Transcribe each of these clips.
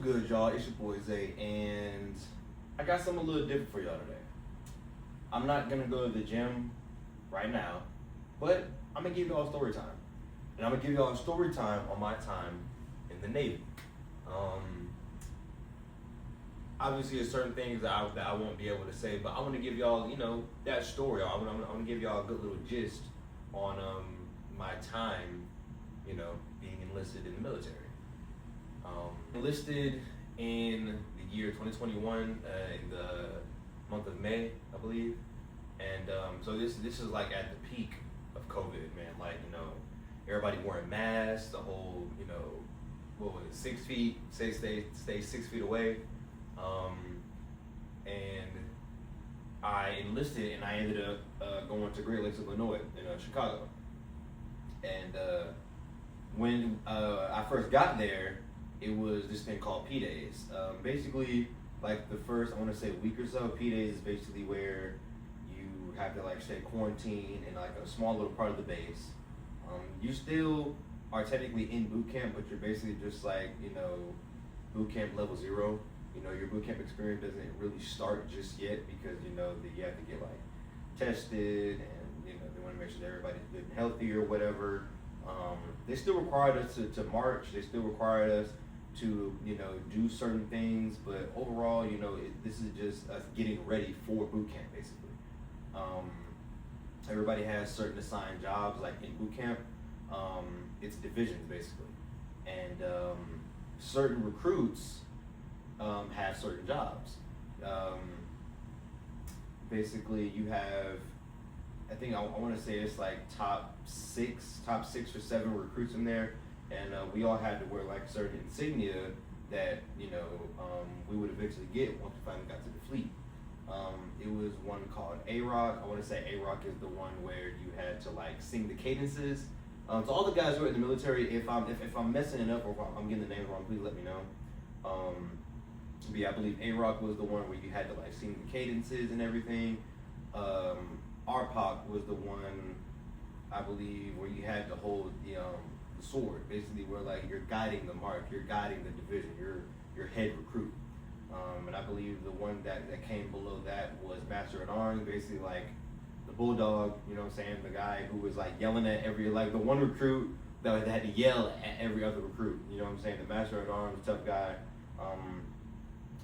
good, y'all? It's your boy Zay, and I got something a little different for y'all today. I'm not gonna go to the gym right now, but I'm gonna give y'all a story time. And I'm gonna give y'all a story time on my time in the Navy. Obviously, there's certain things that I won't be able to say, but I want to give y'all, that story. I want to give y'all a good little gist on my time, being enlisted in the military. Enlisted in the year 2021 in the month of May, I believe. And so this is like at the peak of COVID, man. Like, everybody wearing masks, the whole, what was it, 6 feet, stay 6 feet away. And I enlisted and I ended up going to Great Lakes, Illinois, in Chicago. And when I first got there, it was this thing called P-Days. Basically, like the first, I want to say week or so, P-Days is basically where you have to like stay quarantined in like a small little part of the base. You still are technically in boot camp, but you're basically just like, boot camp level 0. Your boot camp experience doesn't really start just yet because, that you have to get like tested and, they want to make sure that everybody's good and healthy or whatever. They still required us to march. They still required us to, do certain things. But overall, this is just us getting ready for boot camp, basically. Everybody has certain assigned jobs, like in boot camp. It's divisions, basically. And certain recruits have certain jobs. Basically, you have, I think I want to say it's like top six or 7 recruits in there, and we all had to wear like certain insignia that we would eventually get once we finally got to the fleet. It was one called A-Rock. I want to say A-Rock is the one where you had to like sing the cadences. So all the guys who are in the military, if I'm messing it up or if I'm getting the names wrong, please let me know. But yeah, I believe A-Rock was the one where you had to like sing the cadences and everything. RPOC was the one, I believe, where you had to hold the sword, basically where like you're guiding the mark, you're guiding the division, you're head recruit. And I believe the one that came below that was Master at Arms, basically like the bulldog, the guy who was like yelling at the one recruit that had to yell at every other recruit, the Master at Arms, tough guy.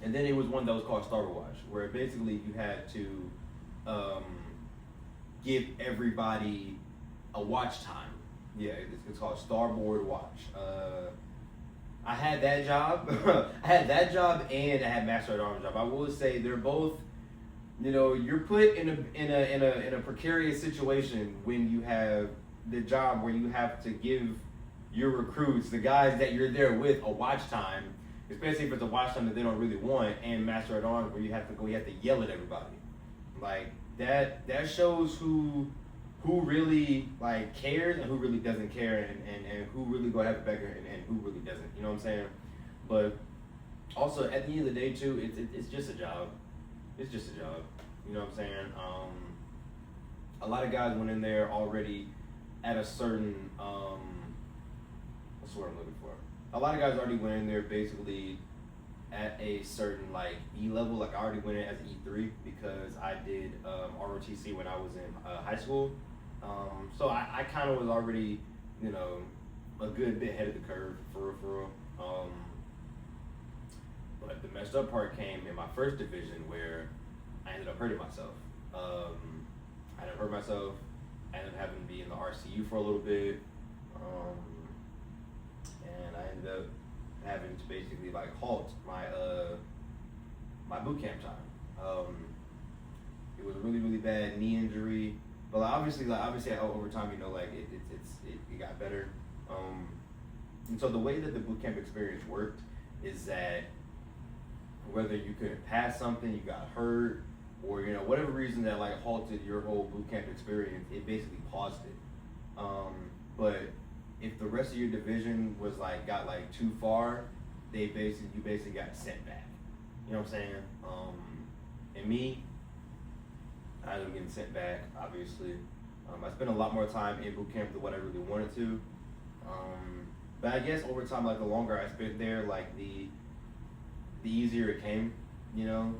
And then it was one that was called Starboard Watch, where basically you had to give everybody a watch time. Yeah, it's called Starboard Watch. I had that job. I had that job, and I had Master at Arms job. I will say they're both. You're put in a precarious situation when you have the job where you have to give your recruits, the guys that you're there with, a watch time, especially if it's a watch time that they don't really want, and Master at Arms where you have to yell at everybody. Like that shows who really like cares and who really doesn't care, and who really go have it back and who really doesn't. You know what I'm saying? But also at the end of the day too, it's just a job. It's just a job. You know what I'm saying? A lot of guys went in there already at a certain what's the word I'm looking for? A lot of guys already went in there basically at a certain like E level. Like I already went in as an E3 because I did ROTC when I was in high school. So I kind of was already, a good bit ahead of the curve for real. But the messed up part came in my first division where I ended up hurting myself. I ended up hurting myself. I ended up having to be in the RCU for a little bit. And I ended up having to basically like halt my boot camp time. It was a really, really bad knee injury. But obviously over time, it got better. And so the way that the boot camp experience worked is that whether you couldn't pass something, you got hurt, or whatever reason that like halted your whole boot camp experience, it basically paused it. But if the rest of your division was like got like too far, you basically got sent back. You know what I'm saying? And me, I ended up getting sent back, obviously. I spent a lot more time in boot camp than what I really wanted to. But I guess over time, like the longer I spent there, like the the easier it came. You know,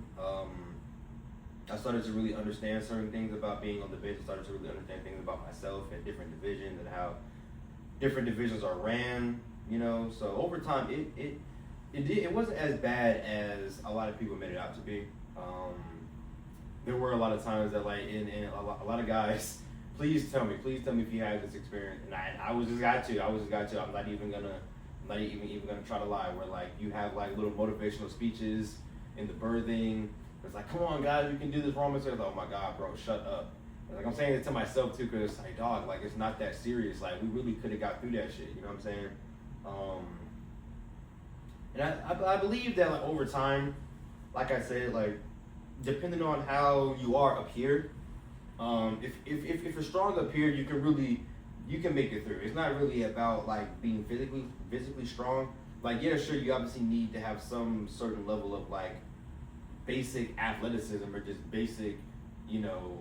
I started to really understand certain things about being on the bench. I started to really understand things about myself and different divisions and how different divisions are ran. You know, so over time, it wasn't as bad as a lot of people made it out to be. There were a lot of times that like, and a lot of guys, please tell me if you had this experience. And I was just got to. I'm not even gonna try to lie. Where like you have like little motivational speeches in the birthing. It's like, come on, guys, you can do this. Roman says, oh my God, bro, shut up. And like I'm saying it to myself too, because it's like, dog, like it's not that serious. Like we really could have got through that shit. You know what I'm saying? And I believe that like over time, like I said, like depending on how you are up here, if you're strong up here, you can make it through. It's not really about like being physically strong. Like yeah, sure, you obviously need to have some certain level of like basic athleticism or just basic, you know,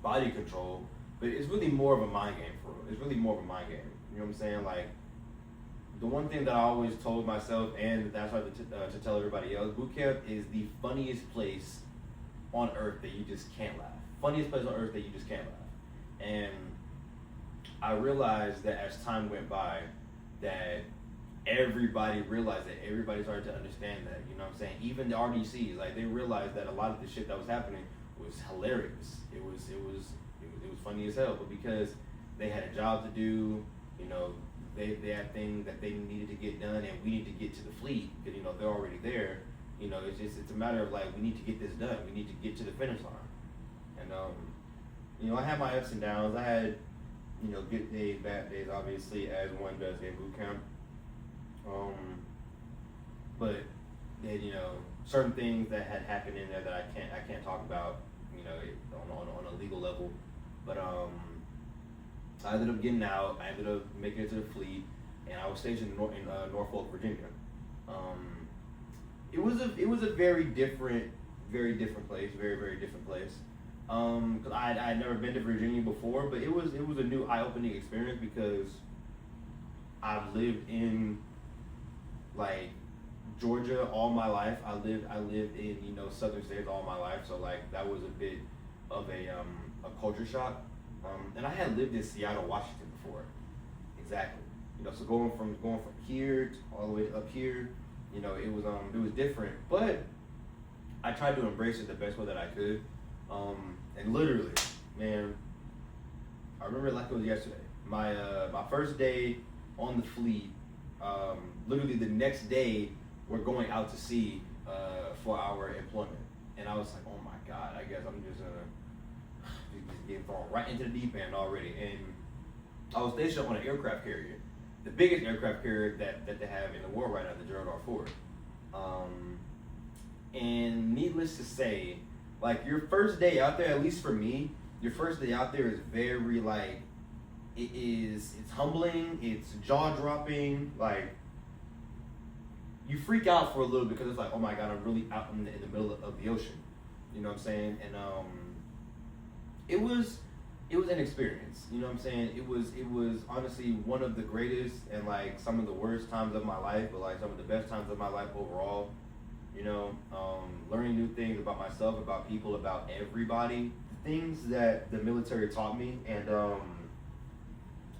body control. But it's really more of a mind game for real. It's really more of a mind game. You know what I'm saying? Like the one thing that I always told myself, and that's why to tell everybody else, boot camp is the funniest place on earth that you just can't laugh. Funniest place on earth that you just can't laugh. And I realized that as time went by, that everybody realized that. Everybody started to understand that. You know what I'm saying? Even the RDCs, like they realized that a lot of the shit that was happening was hilarious. It was funny as hell. But because they had a job to do, you know, they had things that they needed to get done, and we need to get to the fleet because you know they're already there. You know, it's a matter of like we need to get this done. We need to get to the finish line. And you know, I had my ups and downs. I had, you know, good days, bad days, obviously, as one does in boot camp. But then, you know, certain things that had happened in there that I can't talk about, you know, on a legal level. But I ended up getting out. I ended up making it to the fleet, and I was stationed in Norfolk, Virginia. It was a very different place, very different place. Cause I had never been to Virginia before, but it was a new eye-opening experience because I've lived in like Georgia all my life. I lived in, you know, southern states all my life, so like that was a bit of a culture shock. And I had lived in Seattle, Washington before. Exactly. You know, so going from here to all the way up here, you know, it was different, but I tried to embrace it the best way that I could. And literally, man, I remember it like it was yesterday. My first day on the fleet, literally the next day, we're going out to sea for our employment. And I was like, oh my God, I guess I'm just getting thrown right into the deep end already. And I was stationed on an aircraft carrier, the biggest aircraft carrier that they have in the world right now, the Gerald R. Ford. And needless to say, like your first day out there, at least for me, your first day out there is very like, it's humbling, it's jaw dropping, like you freak out for a little bit because it's like, oh my God, I'm really out in the middle of the ocean. You know what I'm saying? And it was an experience. You know what I'm saying? It was honestly one of the greatest and like some of the worst times of my life, but like some of the best times of my life overall. You know, learning new things about myself, about people, about everybody. The things that the military taught me and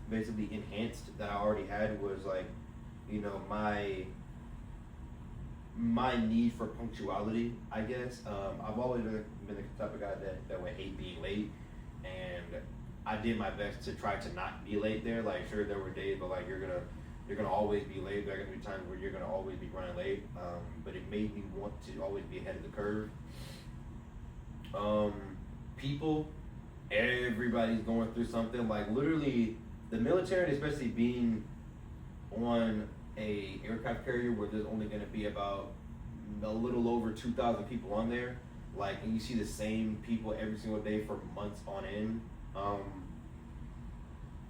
basically enhanced that I already had was like, you know, my need for punctuality, I guess. I've always been the type of guy that would hate being late, and I did my best to try to not be late there. Like, sure, there were days, but like you're gonna always be late. There are gonna be times where you're gonna always be running late. But it made me want to always be ahead of the curve. People, everybody's going through something. Like literally, the military, especially being on a aircraft carrier where there's only gonna be about a little over 2,000 people on there. Like, and you see the same people every single day for months on end.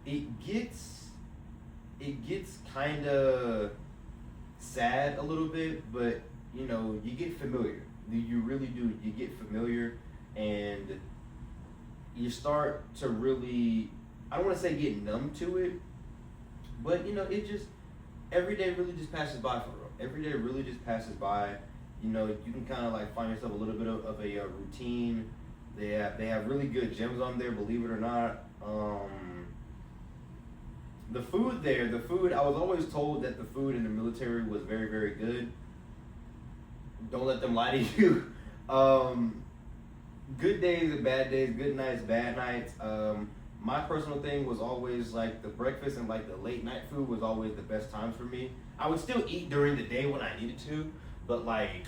It gets kind of sad a little bit, but you know, you get familiar. You really do. You get familiar, and you start to really, I don't want to say get numb to it, but you know, it just, every day really just passes by for real. every day really just passes by. You know, you can kind of like find yourself a little bit of a routine. They have really good gyms on there, believe it or not. The food there, the food, I was always told that the food in the military was very, very good. Don't let them lie to you. Good days and bad days, good nights, bad nights. My personal thing was always like the breakfast and like the late night food was always the best times for me. I would still eat during the day when I needed to, but like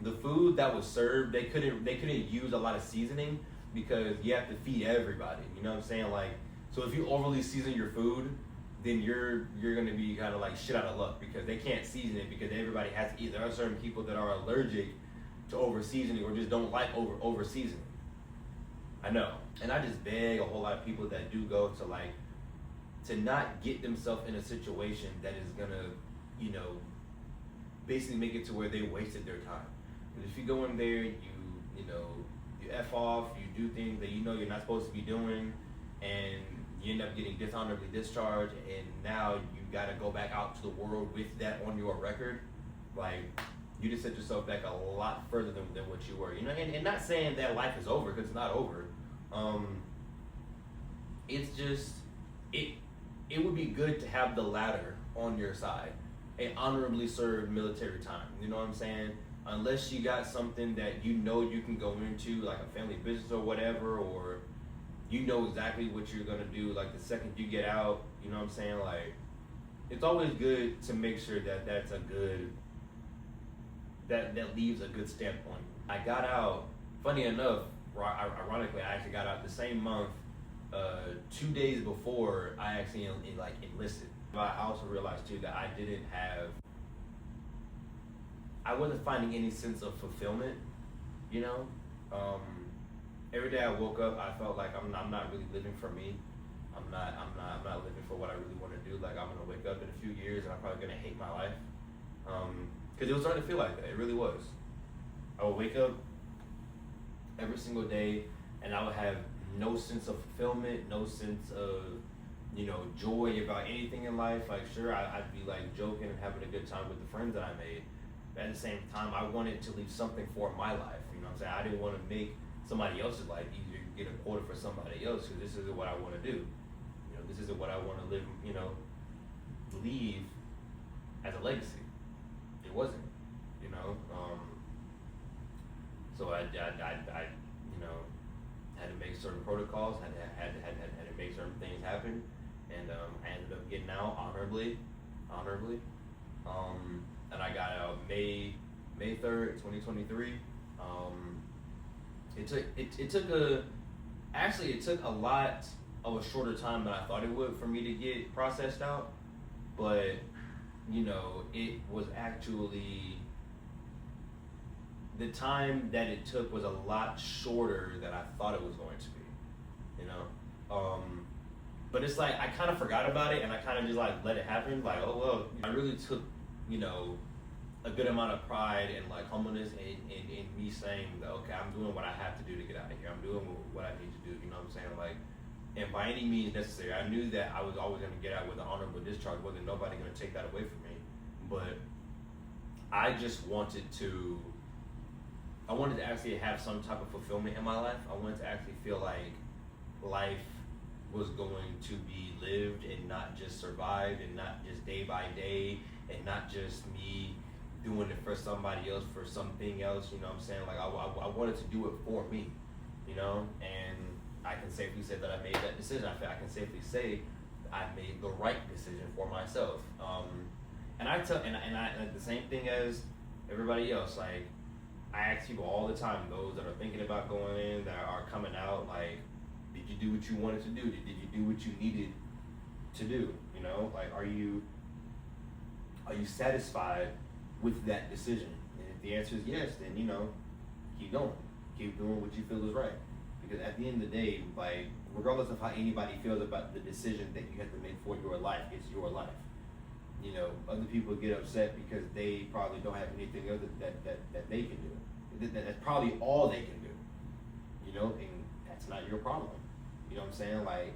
the food that was served, they couldn't use a lot of seasoning because you have to feed everybody. You know what I'm saying? Like, so if you overly season your food, then you're gonna be kind of like shit out of luck because they can't season it because everybody has to eat. There are certain people that are allergic to over seasoning or just don't like over seasoning. I know, and I just beg a whole lot of people that do go to like to not get themselves in a situation that is gonna, you know, basically make it to where they wasted their time. But if you go in there, you know, you F off, you do things that you know you're not supposed to be doing, and you end up getting dishonorably discharged, and now you gotta go back out to the world with that on your record, like, you just set yourself back a lot further than what you were, you know, and not saying that life is over, because it's not over. It's just, it would be good to have the ladder on your side, an honorably served military time, you know what I'm saying? Unless you got something that you know you can go into, like a family business or whatever, or you know exactly what you're gonna do, like the second you get out, you know what I'm saying? Like, it's always good to make sure that that's a good, that leaves a good stamp on you. I got out, funny enough, ironically, I actually got out the same month, 2 days before I actually like enlisted. But I also realized too that I wasn't finding any sense of fulfillment, you know? Every day I woke up, I felt like I'm not really living for me. I'm not living for what I really want to do. Like, I'm gonna wake up in a few years and I'm probably gonna hate my life. Cause it was starting to feel like that, it really was. I would wake up every single day and I would have no sense of fulfillment, no sense of, you know, joy about anything in life. Like, sure, I'd be like joking and having a good time with the friends that I made. But at the same time, I wanted to leave something for my life. You know what I'm saying? I didn't want to make somebody else's life easier, get a quota for somebody else, because this isn't what I want to do. You know, this isn't what I want to live, you know, leave as a legacy. It wasn't, you know. So I you know, had to make certain protocols, had to make certain things happen, and I ended up getting out honorably. And I got out May 3rd, 2023. It took a lot of a shorter time than I thought it would for me to get processed out, but you know, it was actually, the time that it took was a lot shorter than I thought it was going to be, you know? But it's like, I kind of forgot about it and I kind of just like let it happen. Like, oh, well, I really took, you know, a good amount of pride and like humbleness in me saying that, okay, I'm doing what I have to do to get out of here. I'm doing what I need to do, you know what I'm saying? Like, and by any means necessary, I knew that I was always going to get out with an honorable discharge. Wasn't nobody going to take that away from me. But I just wanted to actually have some type of fulfillment in my life. I wanted to actually feel like life was going to be lived and not just survived, and not just day by day, and not just me doing it for somebody else, for something else, you know what I'm saying? Like, I wanted to do it for me, you know? And I can safely say that I made that decision. I can safely say I made the right decision for myself. And I the same thing as everybody else, like, I ask people all the time, those that are thinking about going in, that are coming out, like, did you do what you wanted to do? Did you do what you needed to do? You know, like, are you satisfied with that decision? And if the answer is yes, then, you know, keep going. Keep doing what you feel is right. Because at the end of the day, like, regardless of how anybody feels about the decision that you have to make for your life, it's your life. You know, other people get upset because they probably don't have anything other that they can do. That's probably all they can do. You know, and that's not your problem. You know what I'm saying? Like,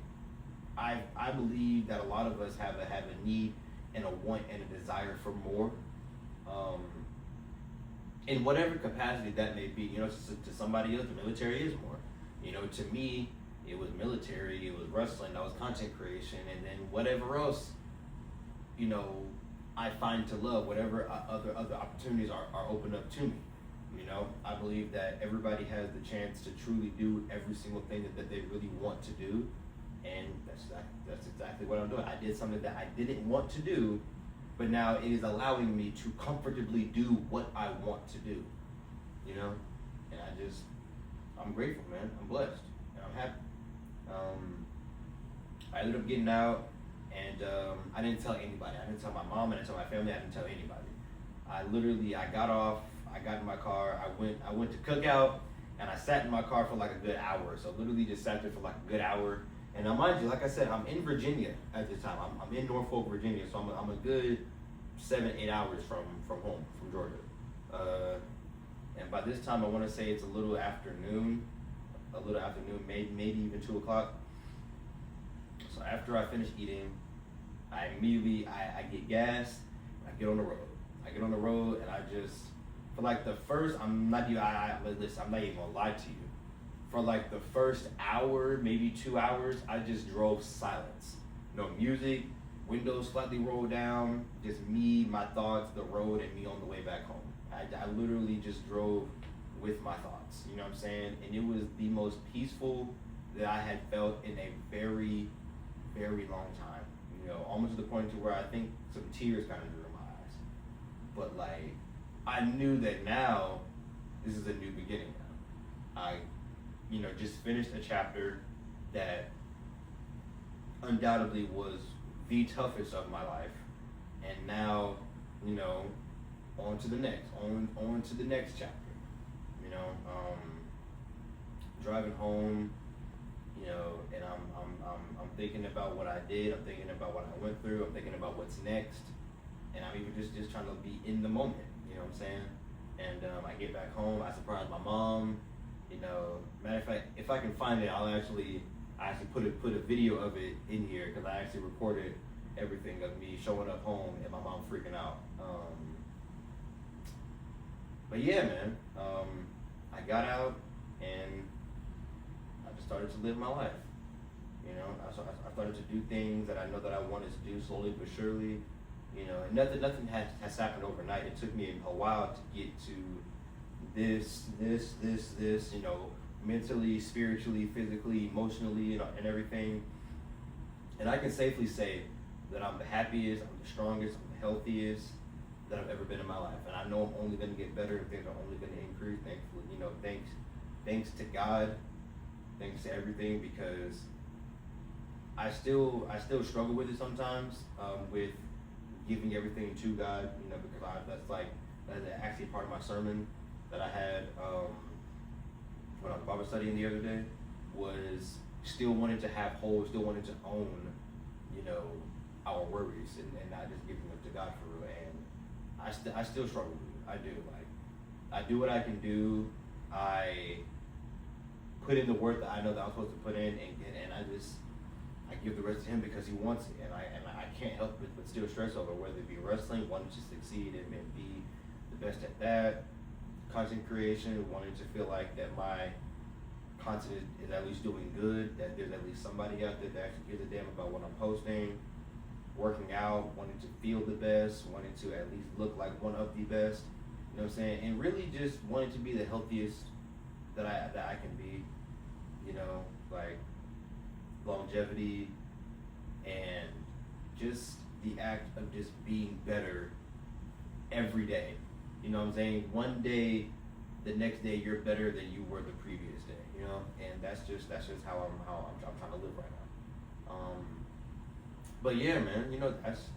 I believe that a lot of us have a need and a want and a desire for more. Um, in whatever capacity that may be, to somebody else, the military is more. To me, it was military, it was wrestling, that was content creation, and then whatever else, I find to love, whatever other opportunities are opened up to me. I believe that everybody has the chance to truly do every single thing that they really want to do, and that's exactly what I'm doing. I did something that I didn't want to do, but now it is allowing me to comfortably do what I want to do, and I'm grateful, man. I'm blessed, and I'm happy. I ended up getting out, and I didn't tell anybody. I didn't tell my mom, I didn't tell my family, I didn't tell anybody. I got off, I got in my car, I went to Cookout, and I sat in my car for like a good hour. So literally just sat there for like a good hour. And now mind you, like I said, I'm in Virginia at this time. I'm in Norfolk, Virginia, so I'm a good 7-8 hours from home, from Georgia. And by this time, I want to say it's a little afternoon, maybe even 2 o'clock. So after I finish eating, I immediately, I get gas, I get on the road. And I just, for like the first, listen, I'm not even gonna lie to you. For like the first hour, maybe 2 hours, I just drove silence. No music, windows slightly rolled down, just me, my thoughts, the road, and me on the way back home. I literally just drove with my thoughts, you know what I'm saying? And it was the most peaceful that I had felt in a very, very long time. Almost to the point to where I think some tears kind of drew in my eyes. But like, I knew that now, this is a new beginning now. I, just finished a chapter that undoubtedly was the toughest of my life. And now, on to the next chapter. Driving home, and I'm thinking about what I did, I'm thinking about what I went through, I'm thinking about what's next, and I'm even just trying to be in the moment, you know what I'm saying? And I get back home, I surprise my mom, matter of fact, if I can find it, I actually put a video of it in here, because I actually recorded everything of me showing up home and my mom freaking out. But yeah, man, I got out and I just started to live my life. I started to do things that I know that I wanted to do slowly but surely. And nothing has happened overnight. It took me a while to get to this, mentally, spiritually, physically, emotionally, and everything. And I can safely say that I'm the happiest, I'm the strongest, I'm the healthiest that I've ever been in my life. And I know I'm only going to get better, and things are only going to increase. Thankfully, thanks to God, thanks to everything, because I still struggle with it sometimes, with giving everything to God, because that's actually part of my sermon that I had when I was Bible studying the other day, was still wanting to have hold, still wanting to own, our worries and not just giving them to God for real. And I still struggle with it. I do. I do what I can do. I put in the work that I know that I'm supposed to put in, and I give the rest to Him because He wants it. And I can't help but still stress over whether it be wrestling, wanting to succeed and be the best at that, content creation, wanting to feel like that my content is at least doing good, that there's at least somebody out there that actually gives a damn about what I'm posting, working out, wanting to feel the best, wanting to at least look like one of the best, you know what I'm saying? And really just wanting to be the healthiest that I can be, like longevity and just the act of just being better every day. You know what I'm saying? One day, the next day you're better than you were the previous day, and that's just how I'm trying to live right now. But yeah, man, that's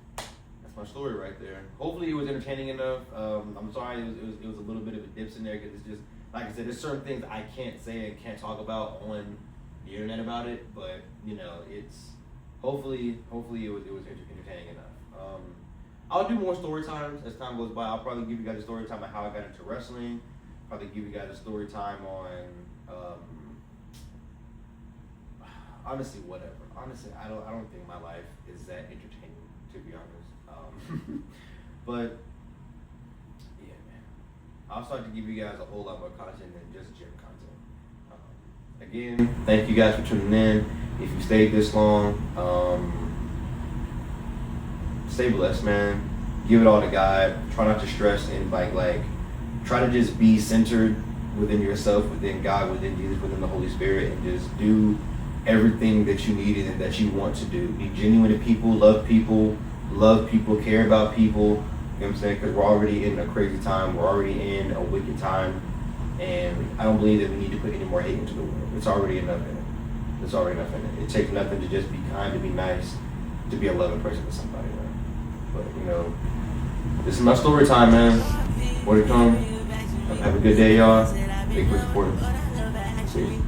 my story right there. Hopefully it was entertaining enough. I'm sorry it was a little bit of a dips in there, because it's just, like I said, there's certain things I can't say and can't talk about on the internet about it, but it's hopefully it was entertaining enough. I'll do more story times as time goes by. I'll probably give you guys a story time on how I got into wrestling. Probably give you guys a story time on honestly, whatever. Honestly, I don't think my life is that entertaining, to be honest. But yeah, man, I'll start to give you guys a whole lot more content than just gym content. Again, thank you guys for tuning in. If you stayed this long, stay blessed, man. Give it all to God. Try not to stress and like try to just be centered within yourself, within God, within Jesus, within the Holy Spirit, and just do everything that you need and that you want to do. Be genuine to people, love people, care about people. You know what I'm saying? Because we're already in a crazy time. We're already in a wicked time. And I don't believe that we need to put any more hate into the world. It's already enough in it. It's already enough in it. It takes nothing to just be kind, to be nice, to be a loving person to somebody, man. But, you know, this is my story time, man. More to come. Have a good day, y'all. Thank you for supporting. See you.